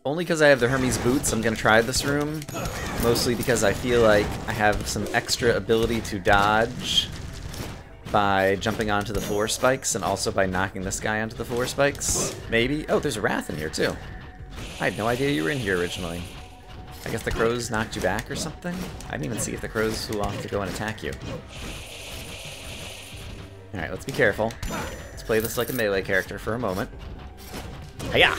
only because I have the Hermes boots, I'm going to try this room. Mostly because I feel like I have some extra ability to dodge by jumping onto the floor spikes and also by knocking this guy onto the floor spikes. Maybe. Oh, there's a Wrath in here too. I had no idea you were in here originally. I guess the crows knocked you back or something? I didn't even see if the crows flew off to go and attack you. Alright, let's be careful. Let's play this like a melee character for a moment. Hiya!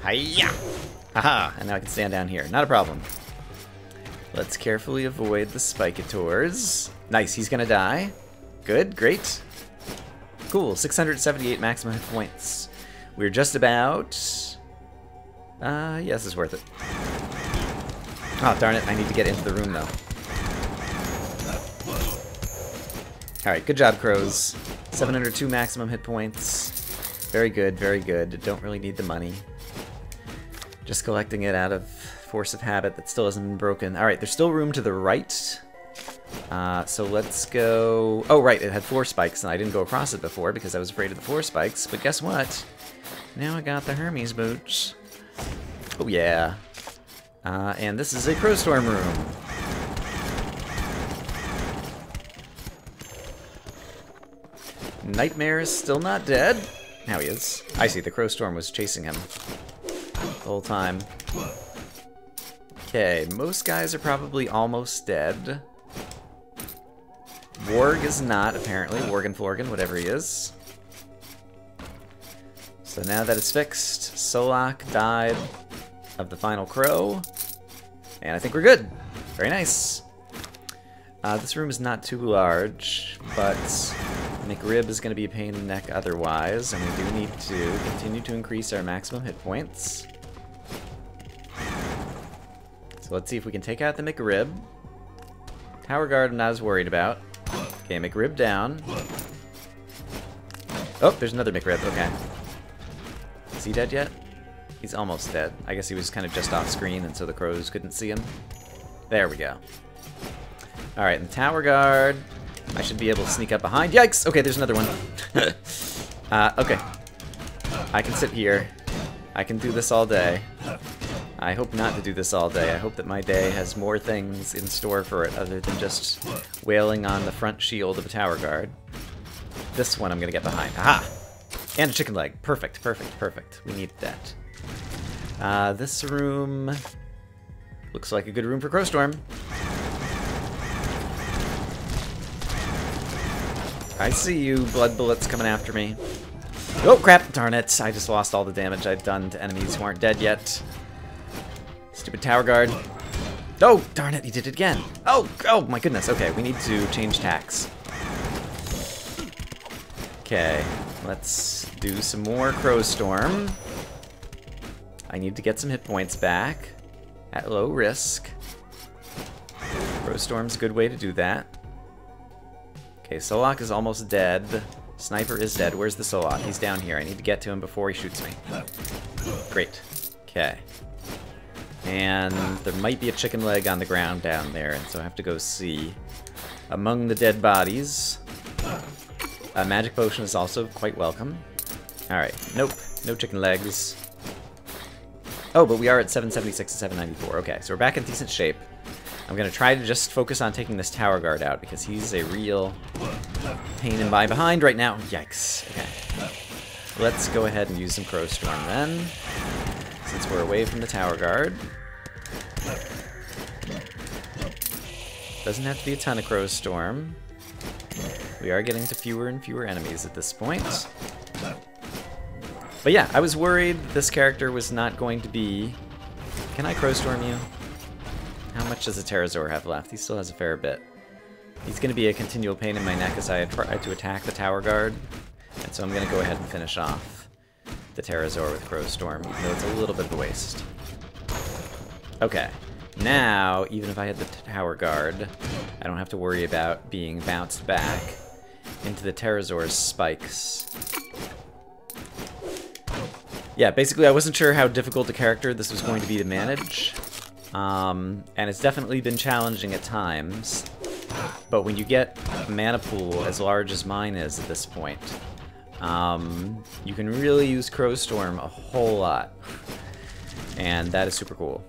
Hiya! Haha! And now I can stand down here. Not a problem. Let's carefully avoid the spikators. Nice, he's gonna die. Good, great. Cool, 678 maximum hit points. We're just about... yeah, this is worth it. Oh, darn it, I need to get into the room, though. Alright, good job, crows. 702 maximum hit points. Very good, very good. Don't really need the money. Just collecting it out of force of habit that still hasn't been broken. Alright, there's still room to the right. So let's go... Oh, right, it had floor spikes, and I didn't go across it before because I was afraid of the floor spikes. But guess what? Now I got the Hermes boots. Oh, yeah. And this is a Crowstorm room. Nightmare is still not dead. Now he is. I see, the Crowstorm was chasing him the whole time. Okay, most guys are probably almost dead. Warg is not, apparently. Worgen Florgan, whatever he is. So now that it's fixed, Solak died of the final crow. And I think we're good. Very nice. This room is not too large, but McRib is going to be a pain in the neck otherwise, and we do need to continue to increase our maximum hit points. So let's see if we can take out the McRib. Tower Guard I'm not as worried about. Okay, McRib down. Oh, there's another McRib, okay. Is he dead yet? He's almost dead. I guess he was kind of just off screen, and so the crows couldn't see him. There we go. Alright, and Tower Guard. I should be able to sneak up behind. Yikes! Okay, there's another one. Okay. I can sit here. I can do this all day. I hope not to do this all day. I hope that my day has more things in store for it other than just wailing on the front shield of a Tower Guard. This one I'm gonna get behind. Aha! And a chicken leg. Perfect, perfect, perfect. We need that. This room looks like a good room for Crowstorm. I see you, blood bullets coming after me. Oh, crap! Darn it. I just lost all the damage I'd done to enemies who aren't dead yet. Stupid Tower Guard. Oh, darn it, he did it again. Oh, my goodness. Okay, we need to change tacks. Okay, let's do some more Crowstorm. I need to get some hit points back at low risk. Crowstorm's a good way to do that. Okay, Solak is almost dead. Sniper is dead. Where's the Solak? He's down here. I need to get to him before he shoots me. Great. Okay. And there might be a chicken leg on the ground down there, and so I have to go see. Among the dead bodies, a magic potion is also quite welcome. Alright, nope. No chicken legs. Oh, but we are at 776 to 794. Okay, so we're back in decent shape. I'm going to try to just focus on taking this Tower Guard out, because he's a real pain in my behind right now. Yikes. Okay. Let's go ahead and use some Crowstorm then, since we're away from the Tower Guard. Doesn't have to be a ton of Crowstorm. We are getting to fewer and fewer enemies at this point. But yeah, I was worried this character was not going to be... Can I Crowstorm you? How much does the Pterosaur have left? He still has a fair bit. He's going to be a continual pain in my neck as I try to attack the Tower Guard. And so I'm going to go ahead and finish off the Pterosaur with Crowstorm, even though it's a little bit of a waste. Okay. Now, even if I had the Tower Guard, I don't have to worry about being bounced back into the Pterosaur's spikes. Yeah, basically I wasn't sure how difficult a character this was going to be to manage. And it's definitely been challenging at times. But when you get a mana pool as large as mine is at this point, You can really use Crowstorm a whole lot. And that is super cool.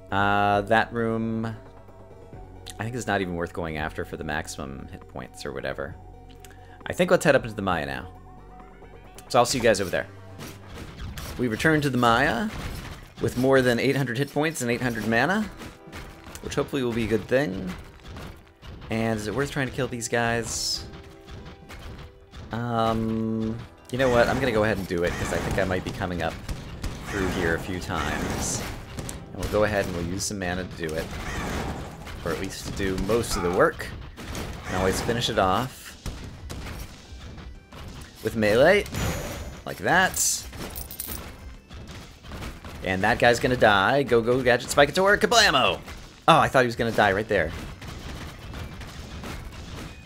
That room, I think is not even worth going after for the maximum hit points or whatever. I think let's head up into the Maya now. So I'll see you guys over there. We return to the Maya with more than 800 hit points and 800 mana, which hopefully will be a good thing. And is it worth trying to kill these guys? You know what? I'm gonna go ahead and do it because I think I might be coming up through here a few times. And we'll go ahead and we'll use some mana to do it. Or at least to do most of the work. And always finish it off with melee, like that. And that guy's gonna die. Go, go, Gadget Spikator, kablamo! Oh, I thought he was gonna die right there.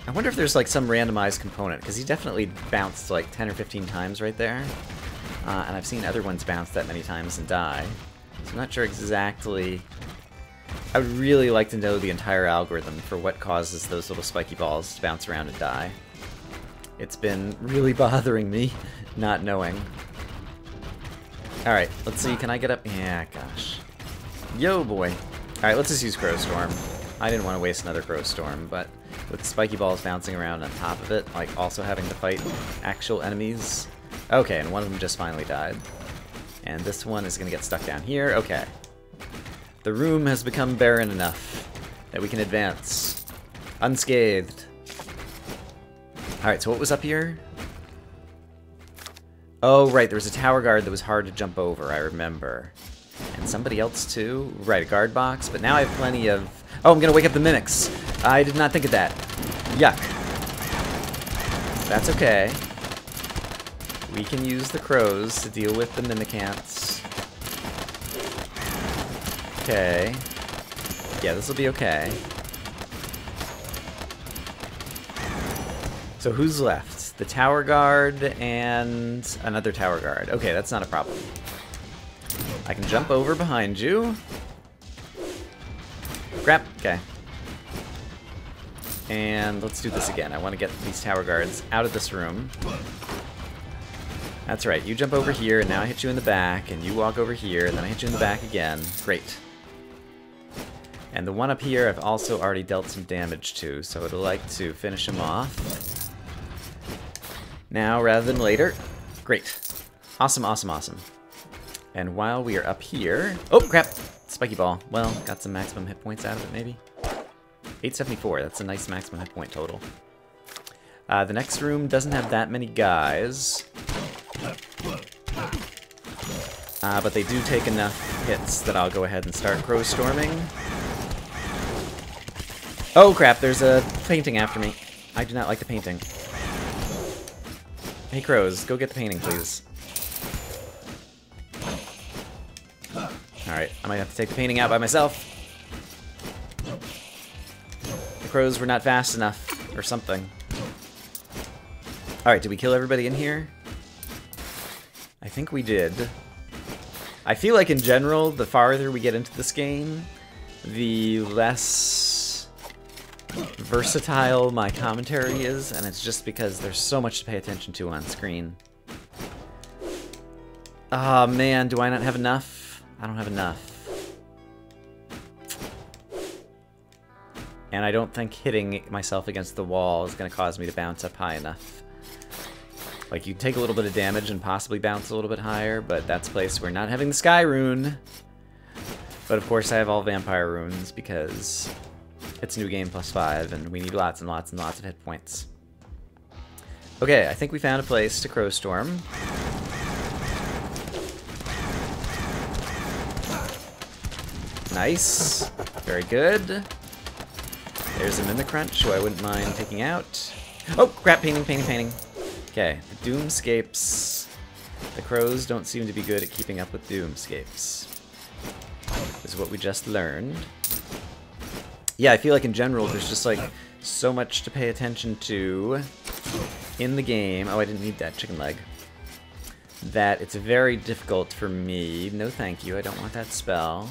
I wonder if there's like some randomized component, because he definitely bounced like 10 or 15 times right there. And I've seen other ones bounce that many times and die. So I'm not sure exactly. I would really like to know the entire algorithm for what causes those little spiky balls to bounce around and die. It's been really bothering me not knowing. Alright, let's see, can I get up? Yeah, gosh. Yo, boy. Alright, let's just use Crowstorm. I didn't want to waste another Crowstorm, but with spiky balls bouncing around on top of it, like also having to fight actual enemies. Okay, and one of them just finally died. And this one is going to get stuck down here. Okay. The room has become barren enough that we can advance unscathed. Alright, so what was up here? Oh, right, there was a tower guard that was hard to jump over, I remember. And somebody else too? Right, a guard box, but now I have plenty of... Oh, I'm gonna wake up the mimics! I did not think of that. Yuck. That's okay. We can use the crows to deal with the mimicants. Okay. Yeah, this will be okay. So who's left? The tower guard and another tower guard. Okay, that's not a problem. I can jump over behind you. Crap, okay. And let's do this again. I want to get these tower guards out of this room. That's right, you jump over here, and now I hit you in the back, and you walk over here, and then I hit you in the back again. Great. And the one up here I've also already dealt some damage to, so I'd like to finish him off. Now, rather than later. Great. Awesome, awesome, awesome. And while we are up here... Oh, crap! Spiky ball. Well, got some maximum hit points out of it, maybe? 874, that's a nice maximum hit point total. The next room doesn't have that many guys. But they do take enough hits that I'll go ahead and start Crowstorming. Oh crap, there's a painting after me. I do not like the painting. Hey crows, go get the painting, please. Alright, I might have to take the painting out by myself. The crows were not fast enough, or something. Alright, did we kill everybody in here? I think we did. I feel like in general, the farther we get into this game, the less versatile my commentary is, and it's just because there's so much to pay attention to on screen. Ah, man, do I not have enough? I don't have enough. And I don't think hitting myself against the wall is going to cause me to bounce up high enough. Like, you take a little bit of damage and possibly bounce a little bit higher, but that's a place we're not having the Sky Rune. But of course I have all Vampire Runes because it's New Game +5 and we need lots and lots and lots of hit points. Okay, I think we found a place to Crowstorm. Nice. Very good. There's a Mimic Crunch who I wouldn't mind taking out. Oh, crap, painting, painting, painting. Okay, the Doomscapes. The crows don't seem to be good at keeping up with Doomscapes. Is what we just learned. Yeah, I feel like in general there's just like so much to pay attention to in the game. Oh, I didn't need that chicken leg. That it's very difficult for me. No thank you, I don't want that spell.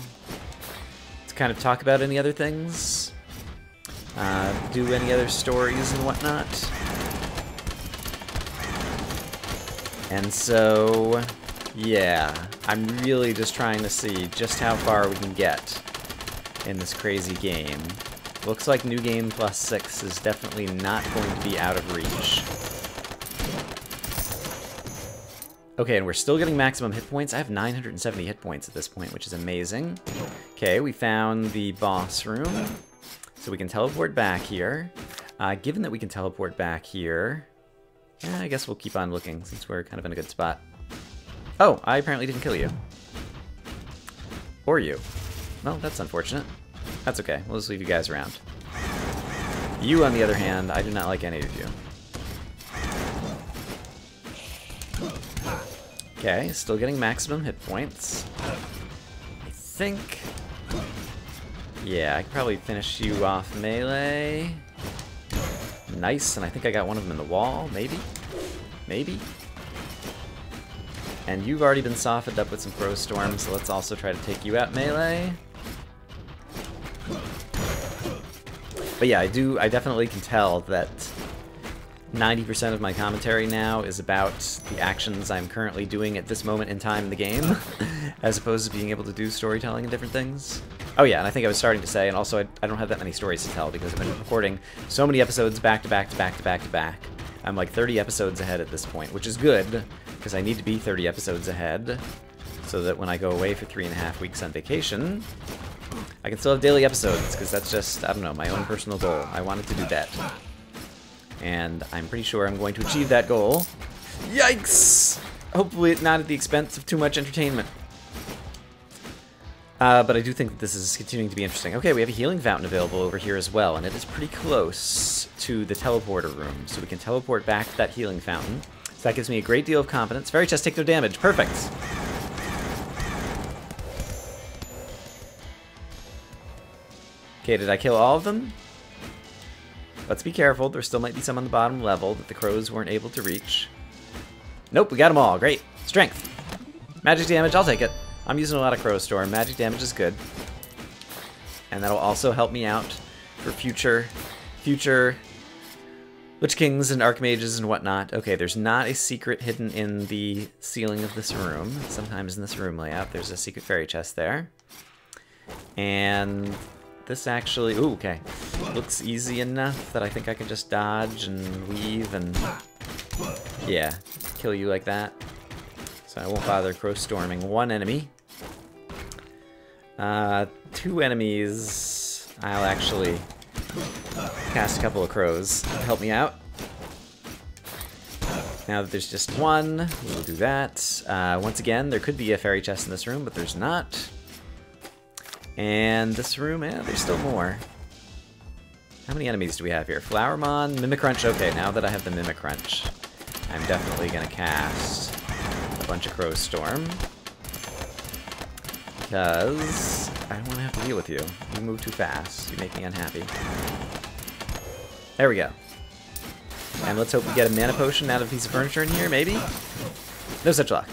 To kind of talk about any other things. Do any other stories and whatnot. And so, yeah, I'm really just trying to see just how far we can get in this crazy game. Looks like New Game +6 is definitely not going to be out of reach. Okay, and we're still getting maximum hit points. I have 970 hit points at this point, which is amazing. Okay, we found the boss room. So we can teleport back here. Given that we can teleport back here, yeah, I guess we'll keep on looking since we're kind of in a good spot. Oh, I apparently didn't kill you. Or you. Well, that's unfortunate. That's okay. We'll just leave you guys around. You, on the other hand, I do not like any of you. Okay, still getting maximum hit points. I think... yeah, I could probably finish you off melee. Nice, and I think I got one of them in the wall, maybe? Maybe? And you've already been softened up with some Crowstorm, so let's also try to take you out melee. But yeah, I definitely can tell that 90% of my commentary now is about the actions I'm currently doing at this moment in time in the game, as opposed to being able to do storytelling and different things. Oh yeah, and I think I was starting to say, and also I don't have that many stories to tell because I've been recording so many episodes back to back to back to back to back. I'm like 30 episodes ahead at this point, which is good, because I need to be 30 episodes ahead, so that when I go away for 3.5 weeks on vacation, I can still have daily episodes, because that's just, I don't know, my own personal goal. I wanted to do that. And I'm pretty sure I'm going to achieve that goal. Yikes! Hopefully not at the expense of too much entertainment. But I do think that this is continuing to be interesting. Okay, we have a healing fountain available over here as well, and it is pretty close to the teleporter room, so we can teleport back to that healing fountain. So that gives me a great deal of confidence. Fairy chest, take no damage. Perfect! Okay, did I kill all of them? Let's be careful. There still might be some on the bottom level that the crows weren't able to reach. Nope, we got them all. Great. Strength. Magic damage, I'll take it. I'm using a lot of Crowstorm. Magic damage is good. And that'll also help me out for future Lich Kings and Archmages and whatnot. Okay, there's not a secret hidden in the ceiling of this room. Sometimes in this room layout, there's a secret fairy chest there. And this actually... ooh, okay. Looks easy enough that I think I can just dodge and weave and... yeah, kill you like that. So I won't bother Crowstorming one enemy. 2 enemies, I'll actually cast a couple of crows to help me out. Now that there's just one, we'll do that. Once again, there could be a fairy chest in this room, but there's not. And this room, there's still more. How many enemies do we have here? Flowermon, Mimicrunch. Okay, now that I have the Mimicrunch, I'm definitely going to cast a bunch of Crowstorm. Because I don't want to have to deal with you. You move too fast. You make me unhappy. There we go. And let's hope we get a mana potion out of a piece of furniture in here, maybe? No such luck.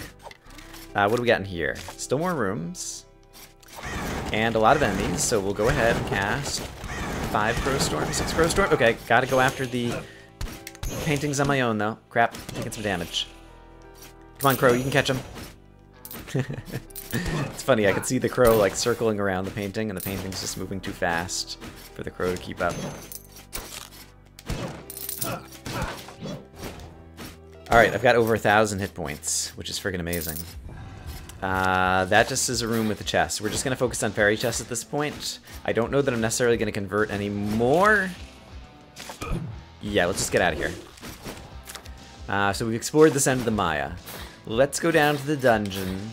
What do we got in here? Still more rooms. And a lot of enemies, so we'll go ahead and cast 5 Crowstorm, 6 Crowstorm. Okay, gotta go after the paintings on my own, though. Crap, taking some damage. Come on, Crow, you can catch him. It's funny, I could see the crow like circling around the painting, and the painting's just moving too fast for the crow to keep up. Alright, I've got over 1,000 hit points, which is friggin' amazing. That just is a room with a chest. We're just going to focus on fairy chests at this point. I don't know that I'm necessarily going to convert any more. Yeah, let's just get out of here. So we've explored this end of the Maya. Let's go down to the dungeon.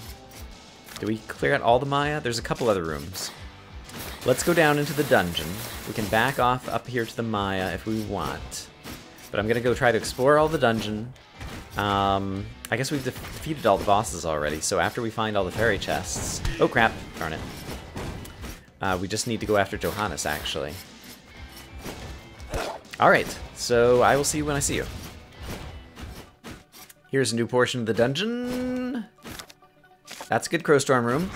Did we clear out all the Maya? There's a couple other rooms. Let's go down into the dungeon. We can back off up here to the Maya if we want. But I'm going to go try to explore all the dungeon. I guess we've defeated all the bosses already, so after we find all the fairy chests... oh crap, darn it. We just need to go after Johannes, actually. Alright, so I will see you when I see you. Here's a new portion of the dungeon. That's a good Crowstorm room.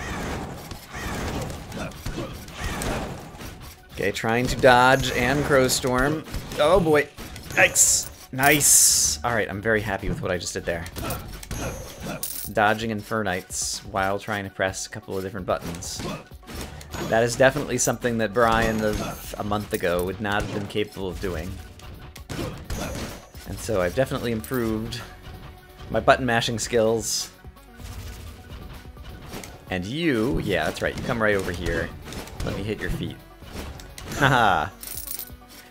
Okay, trying to dodge and Crowstorm. Oh boy. Yikes. Nice. Alright, I'm very happy with what I just did there. dodging Infernites while trying to press a couple of different buttons. That is definitely something that Brian of a month ago would not have been capable of doing. And so I've definitely improved my button mashing skills. And you, yeah, that's right, you come right over here. Let me hit your feet. Haha.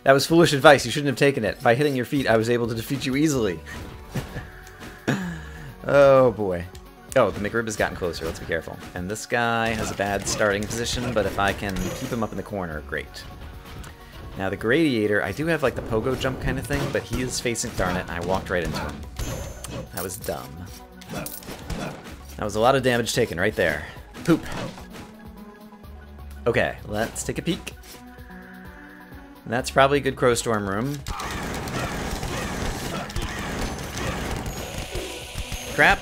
That was foolish advice, you shouldn't have taken it. By hitting your feet, I was able to defeat you easily. Oh boy. Oh, the McRib has gotten closer, let's be careful. And this guy has a bad starting position, but if I can keep him up in the corner, great. Now the Gradiator, I do have like the pogo jump kind of thing, but he is facing, darn it, and I walked right into him. That was dumb. That was a lot of damage taken right there. Poop. Okay, let's take a peek. That's probably a good Crowstorm room. Crap.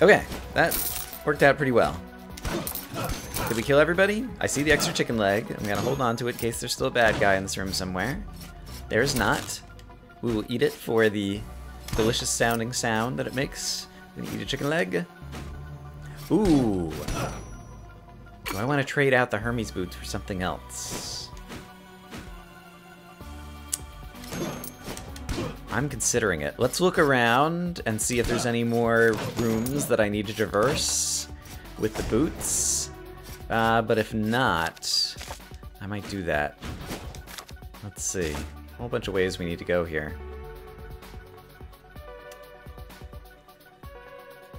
Okay, that worked out pretty well. Did we kill everybody? I see the extra chicken leg. I'm gonna hold on to it in case there's still a bad guy in this room somewhere. There's not. We will eat it for the delicious sounding sound that it makes. I'm gonna eat a chicken leg. Ooh. Do I want to trade out the Hermes boots for something else? I'm considering it. Let's look around and see if there's any more rooms that I need to traverse with the boots. But if not, I might do that. Let's see. A whole bunch of ways we need to go here.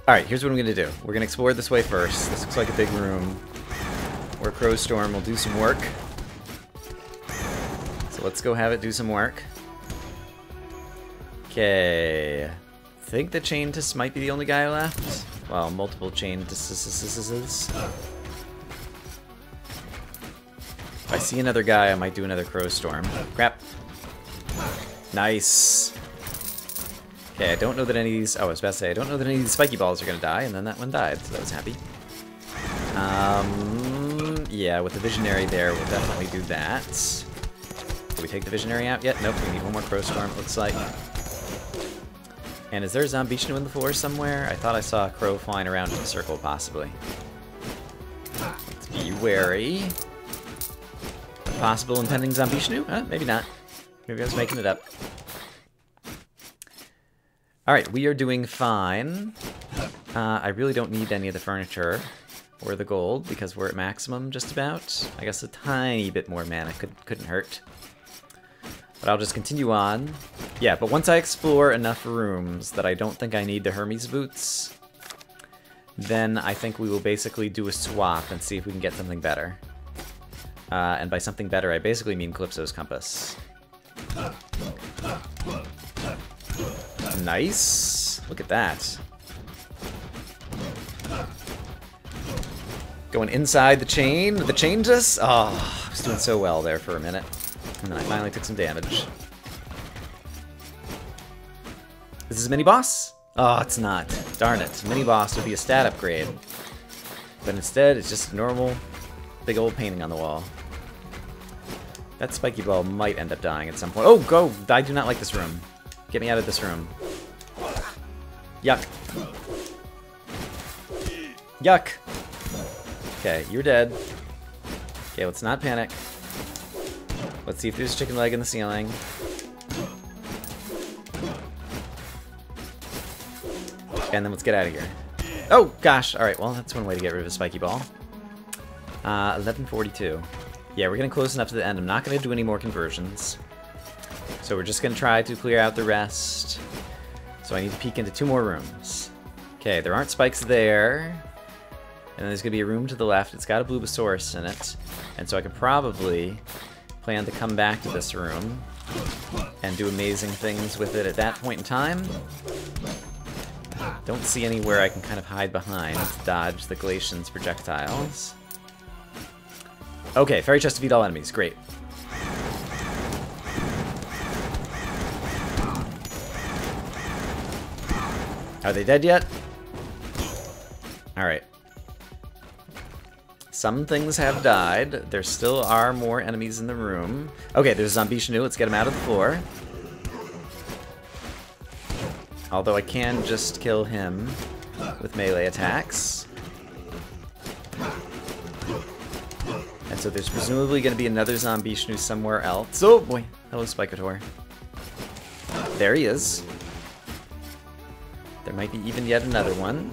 Alright, here's what I'm going to do. We're going to explore this way first. This looks like a big room where Crowstorm will do some work. So let's go have it do some work. Okay. I think the Chaintus might be the only guy left. Well, multiple Chaintuses. If I see another guy, I might do another Crowstorm. Crap. Nice. Okay, I don't know that any of these... Oh, I was about to say, I don't know that any of these spiky balls are going to die, and then that one died, so that was happy. Yeah, with the Visionary there, we'll definitely do that. Did we take the Visionary out yet? Nope, we need one more Crowstorm, it looks like. And is there a Zombishnu in the floor somewhere? I thought I saw a crow flying around in a circle, possibly. Let's be wary. A possible impending Zombishnu? Maybe not. Maybe I was making it up. Alright, we are doing fine. I really don't need any of the furniture or the gold because we're at maximum just about. I guess a tiny bit more mana couldn't hurt. But I'll just continue on. Yeah, but once I explore enough rooms that I don't think I need the Hermes boots, then I think we will basically do a swap and see if we can get something better. And by something better, I basically mean Calypso's Compass. Nice. Look at that. Going inside the chain. The Chaintus? Oh, I was doing so well there for a minute. And then I finally took some damage. Is this a mini-boss? Oh, it's not. Darn it. Mini-boss would be a stat upgrade. But instead, it's just a normal, big old painting on the wall. That spiky ball might end up dying at some point. Oh, go! I do not like this room. Get me out of this room. Yuck. Yuck! Okay, you're dead. Okay, let's not panic. Let's see if there's a chicken leg in the ceiling. And then let's get out of here. Oh, gosh! Alright, well, that's one way to get rid of a spiky ball. 1142. Yeah, we're getting close enough to the end. I'm not going to do any more conversions. So we're just going to try to clear out the rest. So I need to peek into 2 more rooms. Okay, there aren't spikes there. And then there's going to be a room to the left. It's got a Bulbasaurus in it. And so I could probably plan to come back to this room and do amazing things with it at that point in time. Don't see anywhere I can kind of hide behind to dodge the Glacian's projectiles. Okay, Fairy Chest to defeat all enemies. Great. Are they dead yet? Alright. Some things have died. There still are more enemies in the room. Okay, there's a Zombishnu. Let's get him out of the floor. Although I can just kill him with melee attacks. And so there's presumably going to be another zombie Shnu somewhere else. Oh boy! Hello, Spikator. There he is. There might be even yet another one.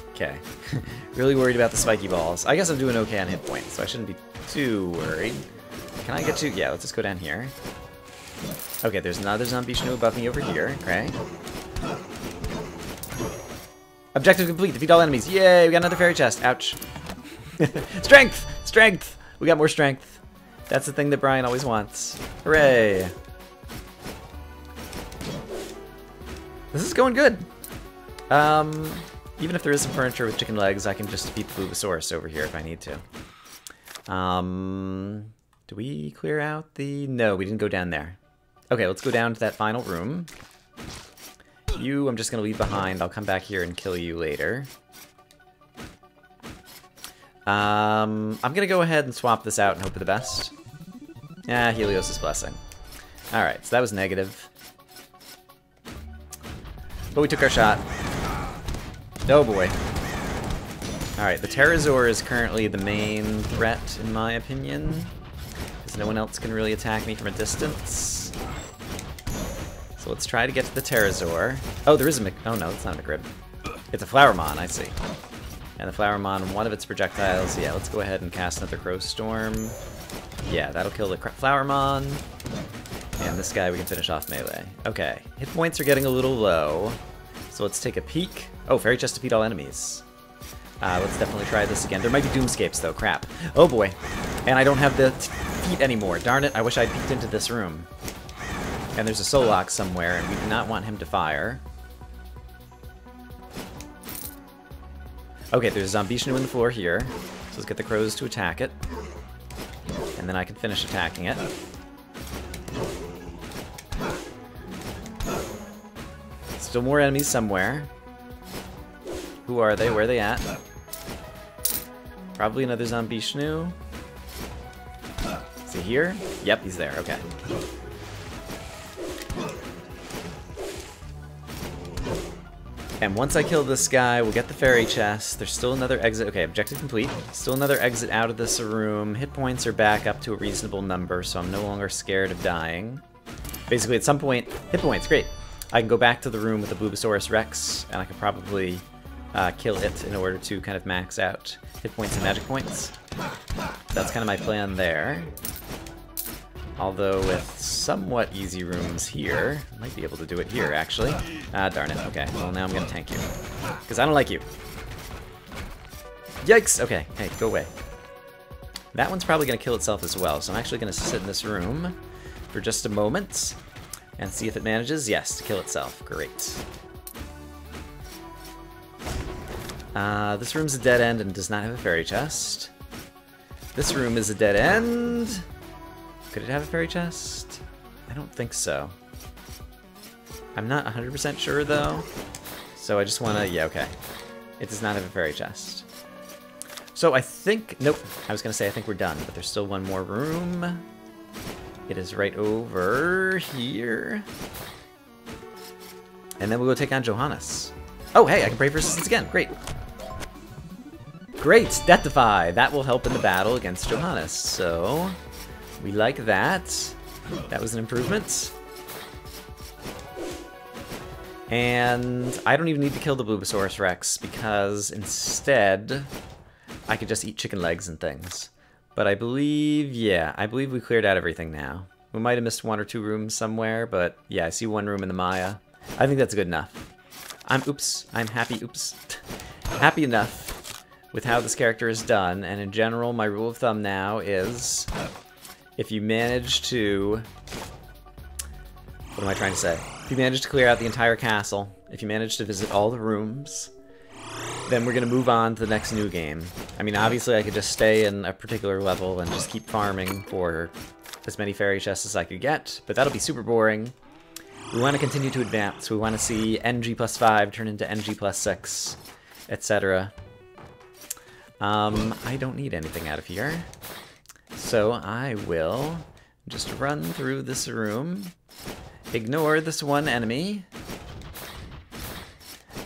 Okay. Really worried about the spiky balls. I guess I'm doing okay on hit points, so I shouldn't be too worried. Can I get to... Yeah, let's just go down here. Okay, there's another zombie Shnu above me over here. Okay. Objective complete. Defeat all enemies. Yay, we got another fairy chest. Ouch. Strength! Strength! We got more strength. That's the thing that Brian always wants. Hooray! This is going good. Even if there is some furniture with chicken legs, I can just defeat the Bulbasaurus over here if I need to. Do we clear out the... No, we didn't go down there. Okay, let's go down to that final room. You, I'm just going to leave behind. I'll come back here and kill you later. I'm going to go ahead and swap this out and hope for the best. Ah, Helios' Blessing. Alright, so that was negative. But we took our shot. Oh boy. Alright, the Pterosaur is currently the main threat, in my opinion. Because no one else can really attack me from a distance. So let's try to get to the Pterosaur. Oh, there is a oh no, it's not a McRib. It's a Flowermon, I see. And the Flowermon, one of its projectiles, yeah, let's go ahead and cast another Crowstorm. Yeah, that'll kill the Flowermon. And this guy we can finish off melee. Okay, hit points are getting a little low. So let's take a peek. Oh, fairy chest defeat all enemies. Let's definitely try this again. There might be Doomscapes though, crap. Oh boy. And I don't have the feet anymore. Darn it, I wish I'd peeked into this room. And there's a Solok somewhere, and we do not want him to fire. Okay, there's a Zombishnu in the floor here. So let's get the crows to attack it. And then I can finish attacking it. Still more enemies somewhere. Who are they? Where are they at? Probably another Zombishnu. Is he here? Yep, he's there. Okay. And once I kill this guy, we'll get the fairy chest. There's still another exit. Okay, objective complete. Still another exit out of this room. Hit points are back up to a reasonable number, so I'm no longer scared of dying. Basically, at some point, hit points, great. I can go back to the room with the Bulbasaurus Rex, and I can probably kill it in order to kind of max out hit points and magic points. That's kind of my plan there. Although with somewhat easy rooms here, I might be able to do it here, actually. Ah, darn it. Okay, well now I'm going to tank you. Because I don't like you. Yikes! Okay, hey, go away. That one's probably going to kill itself as well, so I'm actually going to sit in this room for just a moment and see if it manages, yes, to kill itself. Great. This room's a dead end and does not have a fairy chest. This room is a dead end. Could it have a fairy chest? I don't think so. I'm not 100% sure though. So I just want to, yeah, okay. It does not have a fairy chest. So I think, nope, I was going to say I think we're done, but there's still one more room. It is right over here. And then we'll go take on Johannes. Oh, hey, I can pray for assistance again. Great. Great, Deathify. That will help in the battle against Johannes. So we like that. That was an improvement. And I don't even need to kill the Bulbasaurus Rex because instead I could just eat chicken legs and things. But I believe, yeah, I believe we cleared out everything now. We might have missed one or two rooms somewhere, but yeah, I see one room in the Maya. I think that's good enough. I'm happy, happy enough with how this character is done, and in general, my rule of thumb now is if you manage to... What am I trying to say? If you manage to clear out the entire castle, if you manage to visit all the rooms, then we're going to move on to the next new game. I mean, obviously I could just stay in a particular level and just keep farming for as many fairy chests as I could get, but that'll be super boring. We want to continue to advance. We want to see NG+5 turn into NG+6, etc. I don't need anything out of here. So I will just run through this room ignore this one enemy.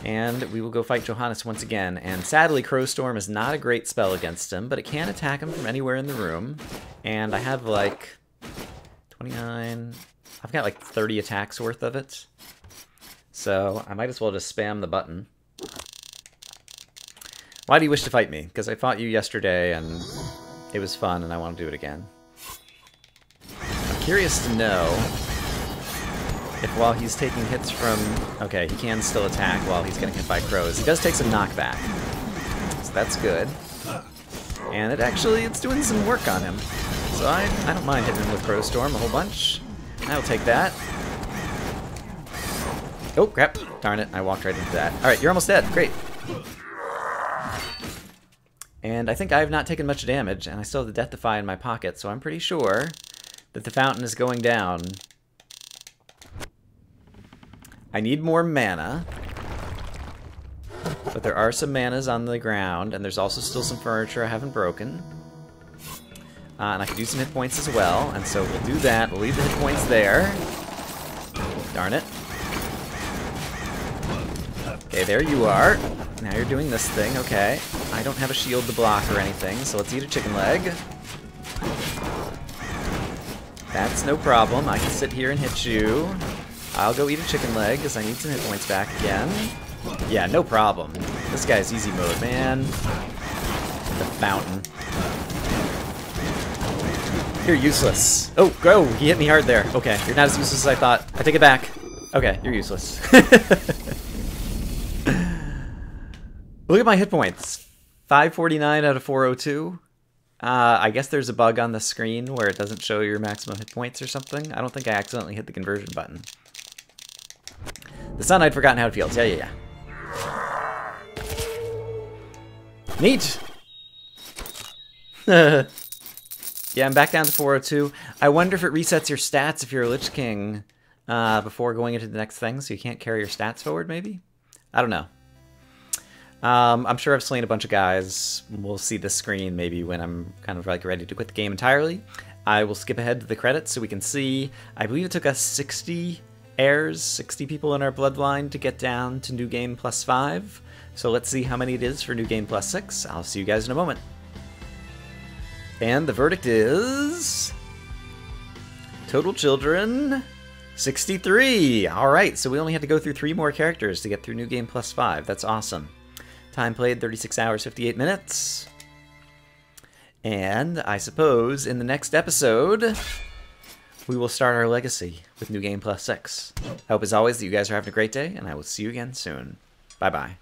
And we will go fight Johannes once again. And sadly, Crowstorm is not a great spell against him, but it can attack him from anywhere in the room. And I have like 29... I've got like 30 attacks worth of it. So I might as well just spam the button. Why do you wish to fight me? Because I fought you yesterday and it was fun and I want to do it again. I'm curious to know if while he's taking hits from... Okay, he can still attack while he's getting hit by crows. He does take some knockback. So that's good. And it's doing some work on him. So I don't mind hitting him with Crowstorm a whole bunch. I'll take that. Oh, crap. Darn it, I walked right into that. Alright, you're almost dead. Great. And I think I have not taken much damage, and I still have the Death Defy in my pocket, so I'm pretty sure that the fountain is going down. I need more mana. But there are some manas on the ground, and there's also still some furniture I haven't broken. And I can do some hit points as well, and so we'll do that. We'll leave the hit points there. Darn it. Okay, there you are. Now you're doing this thing, okay. I don't have a shield to block or anything, so let's eat a chicken leg. That's no problem. I can sit here and hit you. I'll go eat a chicken leg, because I need some hit points back again. Yeah, no problem. This guy's easy mode, man. The fountain. You're useless. Oh, go! He hit me hard there. Okay, you're not as useless as I thought. I take it back. Okay, you're useless. Look at my hit points. 549 out of 402. I guess there's a bug on the screen where it doesn't show your maximum hit points or something. I don't think I accidentally hit the conversion button. The sun, I'd forgotten how it feels. Yeah. Neat! Yeah, I'm back down to 402. I wonder if it resets your stats if you're a Lich King before going into the next thing, so you can't carry your stats forward, maybe? I don't know. I'm sure I've slain a bunch of guys. We'll see the screen maybe when I'm kind of like ready to quit the game entirely. I will skip ahead to the credits so we can see. I believe it took us 60 heirs, 60 people in our bloodline to get down to New Game +5. So let's see how many it is for New Game +6. I'll see you guys in a moment. And the verdict is... Total children... 63! Alright, so we only had to go through 3 more characters to get through New Game +5. That's awesome. Time played, 36 hours, 58 minutes. And I suppose in the next episode, we will start our legacy with New Game +6. I hope as always that you guys are having a great day, and I will see you again soon. Bye-bye.